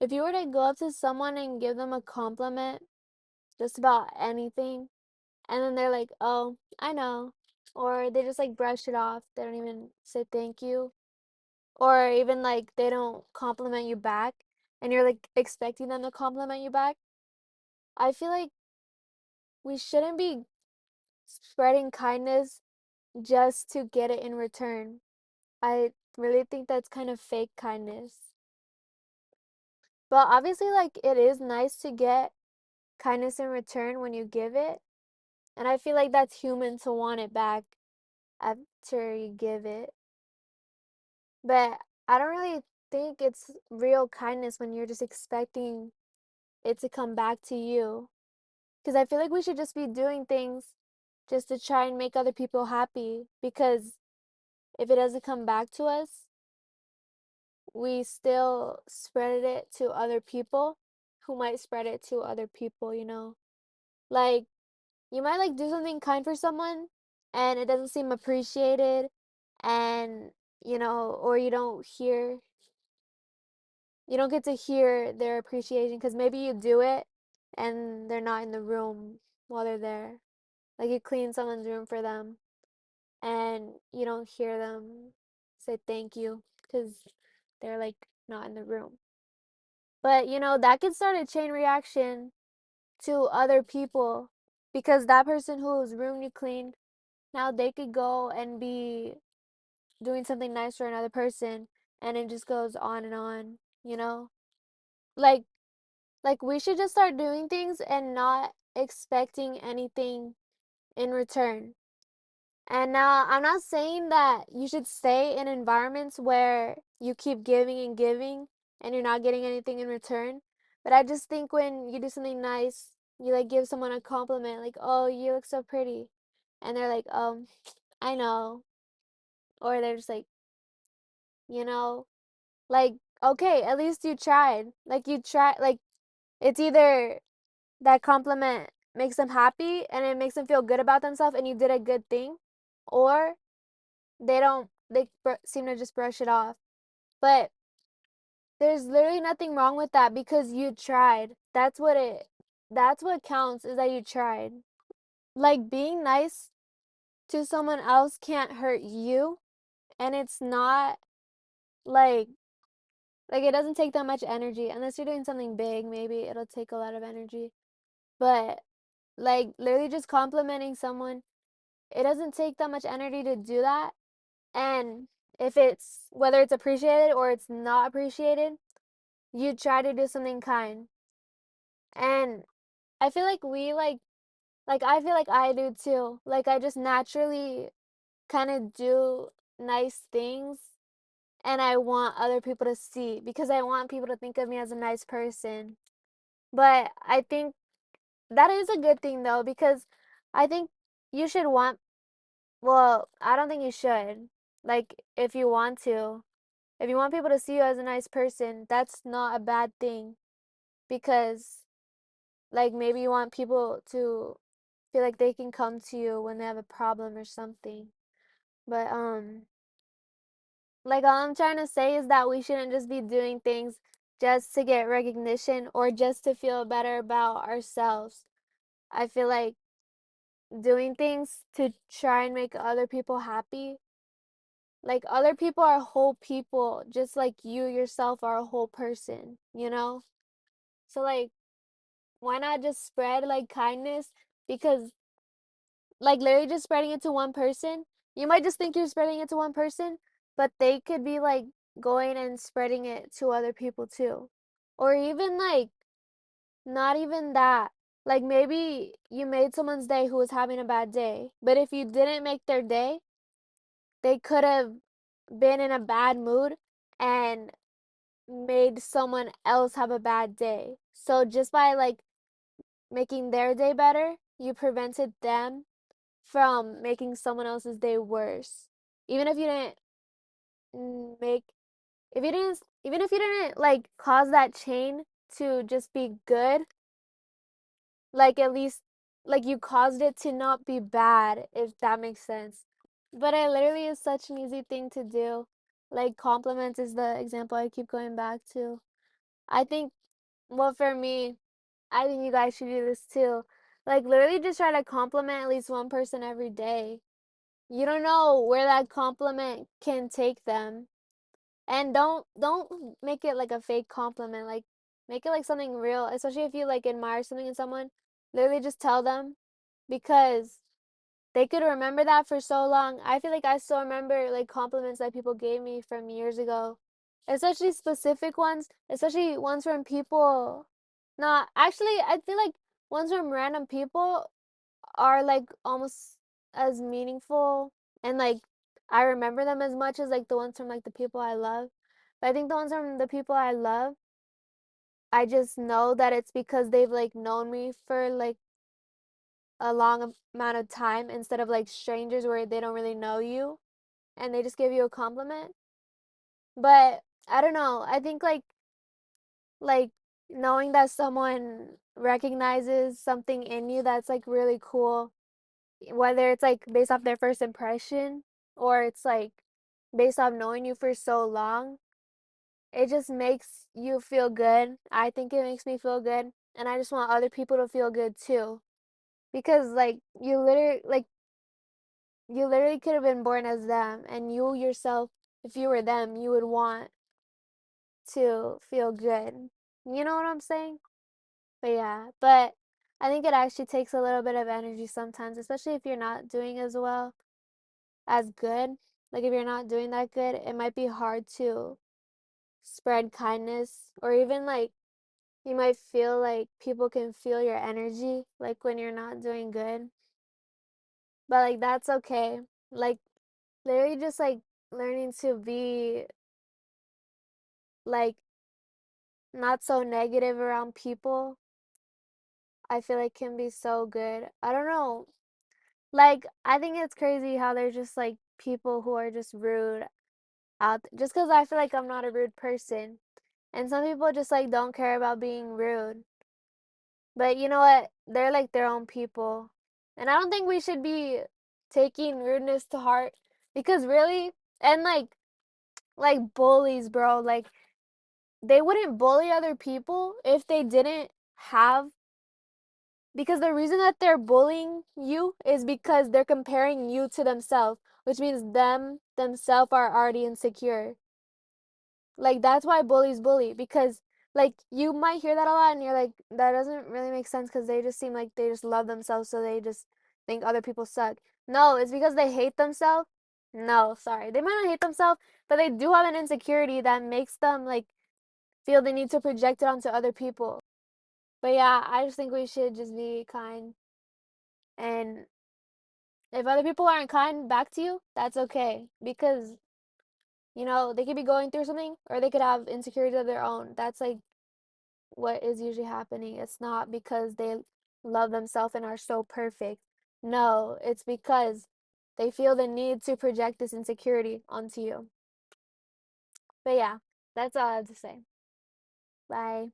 If you were to go up to someone and give them a compliment just about anything, and then they're like, "Oh, I know," or they just like brush it off, they don't even say thank you, or even like they don't compliment you back, and you're like expecting them to compliment you back, I feel like we shouldn't be spreading kindness just to get it in return. I really think that's kind of fake kindness. But obviously, like, it is nice to get kindness in return when you give it. And I feel like that's human to want it back after you give it. But I don't really think it's real kindness when you're just expecting it to come back to you. Because I feel like we should just be doing things just to try and make other people happy. Because if it doesn't come back to us, we still spread it to other people who might spread it to other people, you know? Like, you might like do something kind for someone and it doesn't seem appreciated, and or you don't get to hear their appreciation because maybe you do it and they're not in the room while they're there. Like, you clean someone's room for them and you don't hear them say thank you because they're like not in the room. But that could start a chain reaction to other people, because that person whose room you cleaned, now they could go and be doing something nice for another person, and it just goes on and on, you know? Like we should just start doing things and not expecting anything in return. And now I'm not saying that you should stay in environments where you keep giving and giving and you're not getting anything in return. But I just think when you do something nice, you like give someone a compliment, like, "Oh, you look so pretty." And they're like, I know." Or they're just like, you know, like, okay, at least you tried. Like, you try, like, it's either that compliment makes them happy and it makes them feel good about themselves and you did a good thing, or they seem to just brush it off. But there's literally nothing wrong with that because you tried. That's what counts, is that you tried. Like, being nice to someone else can't hurt you, and it's not like it doesn't take that much energy unless you're doing something big. Maybe it'll take a lot of energy. But like, literally just complimenting someone, it doesn't take that much energy to do that. And if it's whether it's appreciated or it's not appreciated, you try to do something kind. And I feel like we I feel like I do too. Like, I just naturally kind of do nice things, and I want other people to see, because I want people to think of me as a nice person. But I think that is a good thing though, because I think you should want, well, I don't think you should. Like, if you want to, if you want people to see you as a nice person, that's not a bad thing, because like maybe you want people to feel like they can come to you when they have a problem or something. But like, all I'm trying to say is that we shouldn't just be doing things just to get recognition or just to feel better about ourselves. I feel like doing things to try and make other people happy, like, other people are whole people just like you yourself are a whole person, you know? So like, why not just spread like kindness? Because like, literally just spreading it to one person, you might just think you're spreading it to one person, but they could be like going and spreading it to other people too. Or even like, not even that. Like, maybe you made someone's day who was having a bad day, but if you didn't make their day, they could have been in a bad mood and made someone else have a bad day. So just by like making their day better, you prevented them from making someone else's day worse. Even if you didn't make, if you didn't, even if you didn't like cause that chain to just be good, like, at least like you caused it to not be bad, if that makes sense. But it literally is such an easy thing to do. Like, compliments is the example I keep going back to. I think, well, for me, I think you guys should do this too. Like, literally just try to compliment at least one person every day. You don't know where that compliment can take them. And don't make it like a fake compliment. Like, make it like something real, especially if you like admire something in someone. Literally just tell them, because they could remember that for so long. I feel like I still remember like compliments that people gave me from years ago, especially specific ones, especially ones from people. Not actually, I feel like ones from random people are like almost as meaningful, and like I remember them as much as like the ones from like the people I love. But I think the ones from the people I love, I just know that it's because they've like known me for like a long amount of time, instead of like strangers where they don't really know you and they just give you a compliment. But I don't know. I think like knowing that someone recognizes something in you that's like really cool, whether it's like based off their first impression or it's like based off knowing you for so long, it just makes you feel good. I think it makes me feel good, and I just want other people to feel good too. Because you literally could have been born as them, and you yourself, if you were them, you would want to feel good. You know what I'm saying? But yeah, but I think it actually takes a little bit of energy sometimes, especially if you're not doing as well, as good. Like if you're not doing that good, it might be hard to spread kindness, or even like you might feel like people can feel your energy like when you're not doing good. But like that's okay. Like literally just like learning to be like not so negative around people, I feel like can be so good. I don't know. Like I think it's crazy how there's just like people who are just rude just because I feel like I'm not a rude person. And some people just like don't care about being rude. But you know what? They're like their own people. And I don't think we should be taking rudeness to heart, because really, and like bullies, bro, like they wouldn't bully other people if they didn't have, because the reason that they're bullying you is because they're comparing you to themselves, which means themselves are already insecure. Like that's why bullies bully, because like you might hear that a lot and you're like, that doesn't really make sense, because they just seem like they just love themselves, so they just think other people suck. No, it's because they hate themselves. No, sorry. They might not hate themselves, but they do have an insecurity that makes them like feel the need to project it onto other people. But yeah, I just think we should just be kind. And if other people aren't kind back to you, that's okay. Because, they could be going through something, or they could have insecurities of their own. That's like what is usually happening. It's not because they love themselves and are so perfect. No, it's because they feel the need to project this insecurity onto you. But yeah, that's all I have to say. Bye.